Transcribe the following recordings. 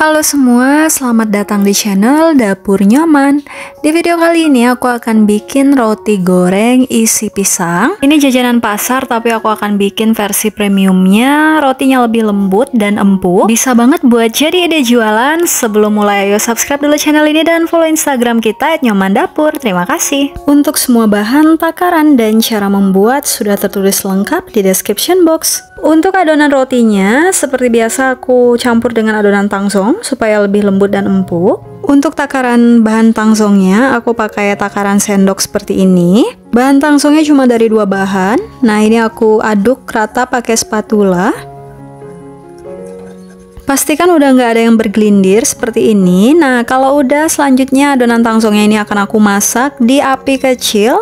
Halo semua, selamat datang di channel Dapur Nyoman. Di video kali ini aku akan bikin roti goreng isi pisang. Ini jajanan pasar tapi aku akan bikin versi premiumnya. Rotinya lebih lembut dan empuk. Bisa banget buat jadi ide jualan. Sebelum mulai, ayo subscribe dulu channel ini dan follow Instagram kita @nyomandapur. Terima kasih. Untuk semua bahan, takaran, dan cara membuat sudah tertulis lengkap di description box. Untuk adonan rotinya, seperti biasa aku campur dengan adonan tangsong supaya lebih lembut dan empuk. Untuk takaran bahan tangsongnya, aku pakai takaran sendok seperti ini. Bahan tangsongnya cuma dari 2 bahan. Nah, ini aku aduk rata pakai spatula. Pastikan udah nggak ada yang bergelindir seperti ini. Nah, kalau udah, selanjutnya adonan tangsongnya ini akan aku masak di api kecil.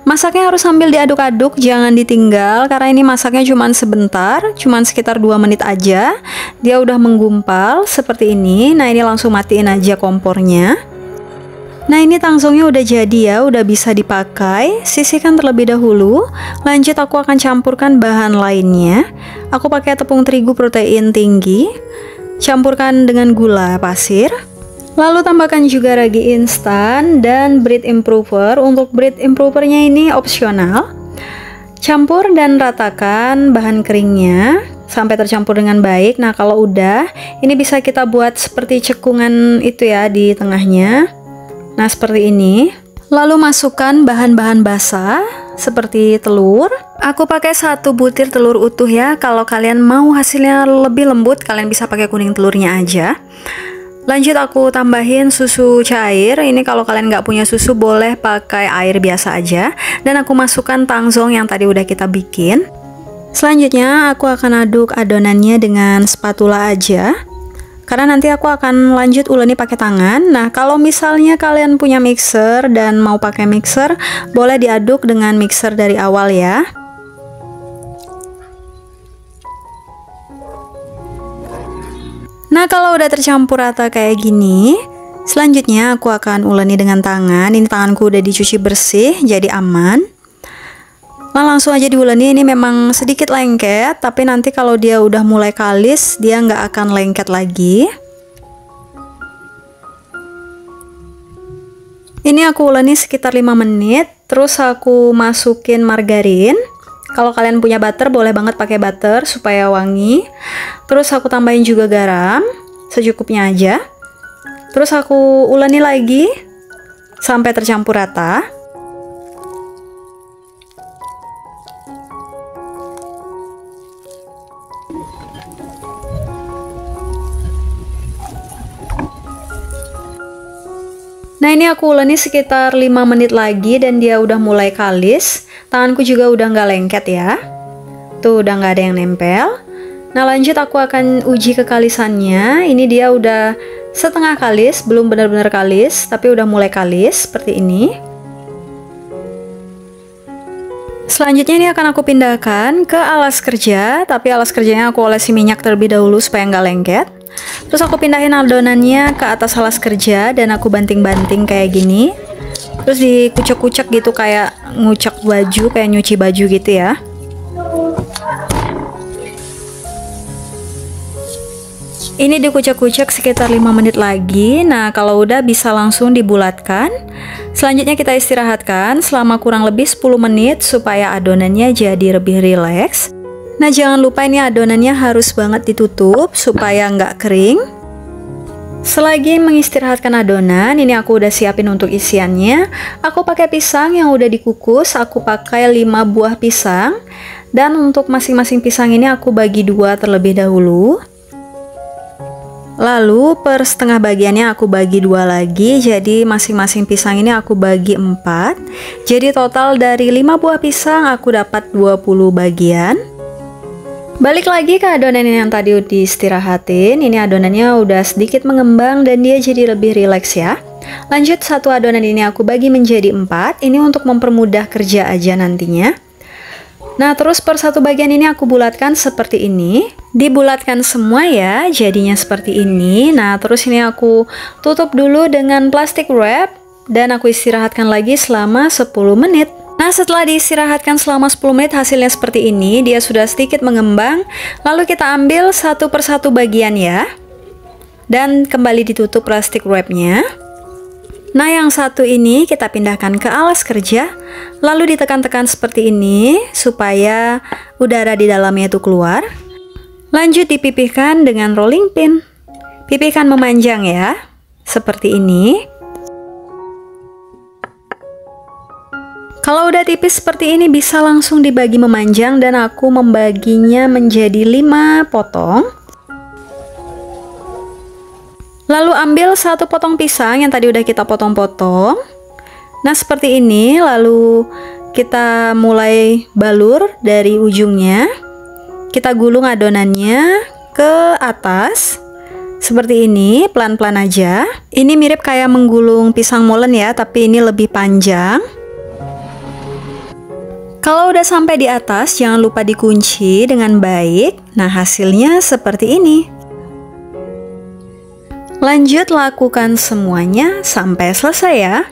Masaknya harus sambil diaduk-aduk, jangan ditinggal karena ini masaknya cuma sebentar, cuma sekitar 2 menit aja. Dia udah menggumpal seperti ini. Nah, ini langsung matiin aja kompornya. Nah, ini tangsongnya udah jadi ya, udah bisa dipakai. Sisihkan terlebih dahulu. Lanjut aku akan campurkan bahan lainnya. Aku pakai tepung terigu protein tinggi. Campurkan dengan gula pasir. Lalu tambahkan juga ragi instan dan bread improver. Untuk bread improvernya ini opsional. Campur dan ratakan bahan keringnya sampai tercampur dengan baik. Nah, kalau udah, ini bisa kita buat seperti cekungan itu ya di tengahnya. Nah, seperti ini. Lalu masukkan bahan-bahan basah seperti telur. Aku pakai 1 butir telur utuh ya. Kalau kalian mau hasilnya lebih lembut, kalian bisa pakai kuning telurnya aja. Lanjut aku tambahin susu cair. Ini kalau kalian nggak punya susu boleh pakai air biasa aja. Dan aku masukkan tangsong yang tadi udah kita bikin. Selanjutnya aku akan aduk adonannya dengan spatula aja. Karena nanti aku akan lanjut uleni pakai tangan. Nah, kalau misalnya kalian punya mixer dan mau pakai mixer, boleh diaduk dengan mixer dari awal ya. Nah, kalau udah tercampur rata kayak gini, selanjutnya aku akan uleni dengan tangan. Ini tanganku udah dicuci bersih, jadi aman. Nah, langsung aja diuleni. Ini memang sedikit lengket, tapi nanti kalau dia udah mulai kalis, dia nggak akan lengket lagi. Ini aku uleni sekitar 5 menit, terus aku masukin margarin. Kalau kalian punya butter, boleh banget pakai butter supaya wangi. Terus aku tambahin juga garam, secukupnya aja. Terus aku uleni lagi sampai tercampur rata. Nah, ini aku uleni sekitar 5 menit lagi dan dia udah mulai kalis. Tanganku juga udah nggak lengket ya. Tuh, udah nggak ada yang nempel. Nah, lanjut aku akan uji kekalisannya. Ini dia udah setengah kalis, belum benar-benar kalis, tapi udah mulai kalis seperti ini. Selanjutnya ini akan aku pindahkan ke alas kerja, tapi alas kerjanya aku olesi minyak terlebih dahulu supaya nggak lengket. Terus aku pindahin adonannya ke atas alas kerja dan aku banting-banting kayak gini. Terus dikucek-kucek gitu kayak ngucek baju, kayak nyuci baju gitu ya. Ini dikucek-kucek sekitar 5 menit lagi. Nah, kalau udah bisa langsung dibulatkan. Selanjutnya kita istirahatkan selama kurang lebih 10 menit supaya adonannya jadi lebih rileks. Nah, jangan lupa ini adonannya harus banget ditutup supaya nggak kering. Selagi mengistirahatkan adonan, ini aku udah siapin untuk isiannya. Aku pakai pisang yang udah dikukus, aku pakai 5 buah pisang. Dan untuk masing-masing pisang ini aku bagi 2 terlebih dahulu. Lalu per setengah bagiannya aku bagi 2 lagi, jadi masing-masing pisang ini aku bagi 4. Jadi total dari 5 buah pisang aku dapat 20 bagian. Balik lagi ke adonan yang tadi diistirahatin. Ini adonannya udah sedikit mengembang dan dia jadi lebih rileks ya. Lanjut, 1 adonan ini aku bagi menjadi 4. Ini untuk mempermudah kerja aja nantinya. Nah, terus per 1 bagian ini aku bulatkan seperti ini. Dibulatkan semua ya, jadinya seperti ini. Nah, terus ini aku tutup dulu dengan plastik wrap dan aku istirahatkan lagi selama 10 menit. Nah, setelah diistirahatkan selama 10 menit hasilnya seperti ini. Dia sudah sedikit mengembang. Lalu kita ambil 1 per 1 bagian ya. dan kembali ditutup plastik wrapnya. Nah, yang satu ini kita pindahkan ke alas kerja, lalu ditekan-tekan seperti ini supaya udara di dalamnya itu keluar. Lanjut dipipihkan dengan rolling pin. Pipihkan memanjang ya, seperti ini. Kalau udah tipis seperti ini bisa langsung dibagi memanjang, dan aku membaginya menjadi 5 potong. Lalu ambil 1 potong pisang yang tadi udah kita potong-potong. Nah, seperti ini. Lalu kita mulai balur dari ujungnya. Kita gulung adonannya ke atas. Seperti ini, pelan-pelan aja. Ini mirip kayak menggulung pisang molen ya, tapi ini lebih panjang. Kalau udah sampai di atas, jangan lupa dikunci dengan baik. Nah, hasilnya seperti ini. Lanjut lakukan semuanya sampai selesai ya.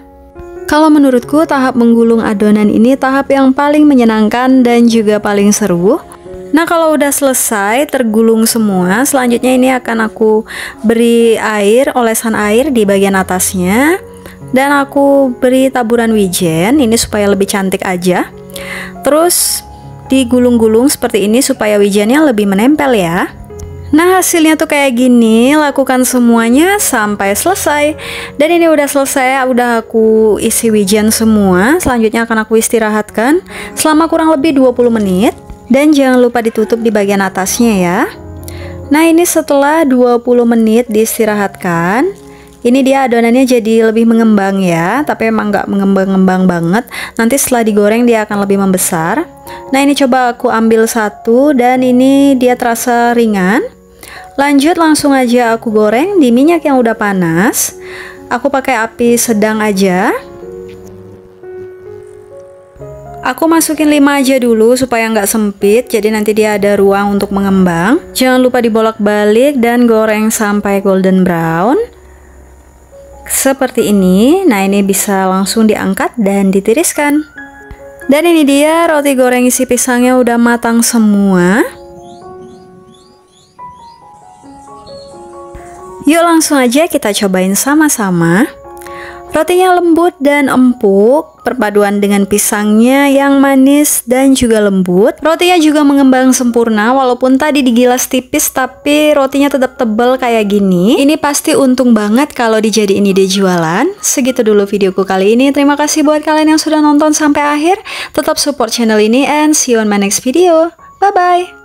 Kalau menurutku tahap menggulung adonan ini tahap yang paling menyenangkan dan juga paling seru. Nah, kalau udah selesai tergulung semua, selanjutnya ini akan aku beri air, olesan air di bagian atasnya. Dan aku beri taburan wijen, ini supaya lebih cantik aja. Terus digulung-gulung seperti ini supaya wijennya lebih menempel ya. Nah, hasilnya tuh kayak gini. Lakukan semuanya sampai selesai. Dan ini udah selesai, udah aku isi wijen semua. Selanjutnya akan aku istirahatkan selama kurang lebih 20 menit. Dan jangan lupa ditutup di bagian atasnya ya. Nah, ini setelah 20 menit diistirahatkan, ini dia adonannya jadi lebih mengembang ya. Tapi emang nggak mengembang-ngembang banget. Nanti setelah digoreng dia akan lebih membesar. Nah, ini coba aku ambil satu, dan ini dia terasa ringan. Lanjut langsung aja aku goreng di minyak yang udah panas. Aku pakai api sedang aja. Aku masukin 5 aja dulu supaya nggak sempit, jadi nanti dia ada ruang untuk mengembang. Jangan lupa dibolak-balik dan goreng sampai golden brown. Seperti ini. Nah, ini bisa langsung diangkat dan ditiriskan. Dan ini dia roti goreng isi pisangnya udah matang semua. Yuk langsung aja kita cobain sama-sama. Rotinya lembut dan empuk, perpaduan dengan pisangnya yang manis dan juga lembut. Rotinya juga mengembang sempurna, walaupun tadi digilas tipis tapi rotinya tetap tebal kayak gini. Ini pasti untung banget kalau dijadiin ide jualan. Segitu dulu videoku kali ini. Terima kasih buat kalian yang sudah nonton sampai akhir. Tetap support channel ini and see you on my next video. Bye-bye!